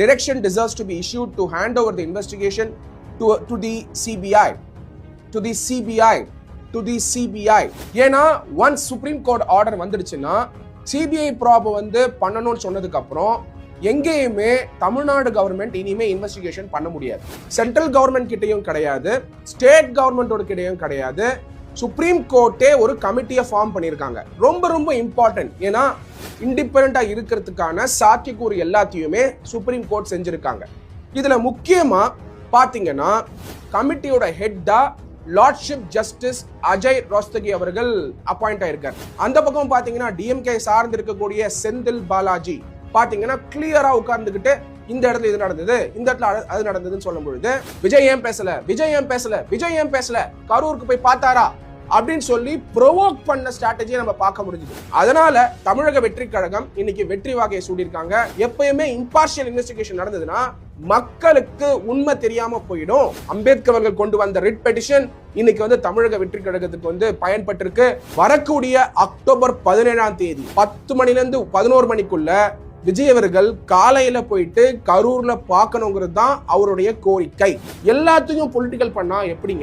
direction deserves to be issued to hand over the investigation to the CBI. To the CBI. To the CBI. ஏன்னா once Supreme Court order வந்துடுச்சுன்னா CBI prop வந்து பண்ணணும்னு சொன்னதுக்கு அப்புறம் எங்கேயுமே Tamil Nadu government இனிமே investigation பண்ண முடியாது. சென்ட்ரல் கவர்மெண்ட் கிட்டையும் கிடையாது, ஸ்டேட் கவர்மெண்டோட கிட்டையும் கிடையாது. சுப்ரீம் கோர்ட்டே ஒரு கமிட்டியை ஃபார்ம் பண்ணியிருக்காங்க. ரொம்ப ரொம்ப இம்பார்ட்டன்ட். ஏன்னா இண்டிபெண்டா இருக்கிறதுக்கான சாத்தியக்கூறு எல்லாத்தையுமே சுப்ரீம் கோர்ட் செஞ்சிருக்காங்க. இதுல முக்கியமா பாத்தீங்கன்னா கமிட்டியோட ஹெட்டா லார்ட்ஷிப் ஜஸ்டிஸ் அஜய் ரோஸ்தகி அவர்கள் அப்பாயிண்ட் ஆயிருக்காரு. அந்த பக்கம் பாத்தீங்கன்னா டிஎம்கே சார்ந்து இருக்கக்கூடிய செந்தில் பாலாஜி பாத்தீங்கன்னா கிளியரா உட்கார்ந்துகிட்டு இந்த இடத்துல இது நடந்தது, இந்த இடத்துல அது நடந்ததுன்னு சொல்லும் பொழுது விஜய் ஏன் பேசல, கரூருக்கு போய் பார்த்தாரா அப்படின்னு சொல்லி ப்ரொவோக் பண்ண ஸ்ட்ராட்டஜியை நம்ம பார்க்க முடிஞ்சது. அதனால தமிழக வெற்றி கழகம் இன்னைக்கு வெற்றி வாகையை சூடியிருக்காங்க. எப்பயுமே இம்பார்ஷியல் இன்வெஸ்டிகேஷன் நடந்ததுன்னா மக்களுக்கு உண்மை தெரியாம போயிடும். அம்பேத்கர் அவர்கள் கொண்டு வந்த ரிட் பெட்டிஷன் இன்னைக்கு வந்து தமிழக வெற்றி கழகத்துக்கு வந்து பயன்பட்டிருக்கு. வரக்கூடிய அக்டோபர் 17ஆம் தேதி 10 மணிலிருந்து 11 மணிக்குள்ள விஜய் அவர்கள் காலையில போயிட்டு கரூர்ல பார்க்கணுங்கிறது தான் அவருடைய கோரிக்கை. எல்லாத்தையும் பொலிட்டிக்கல் பண்ணா எப்படிங்க?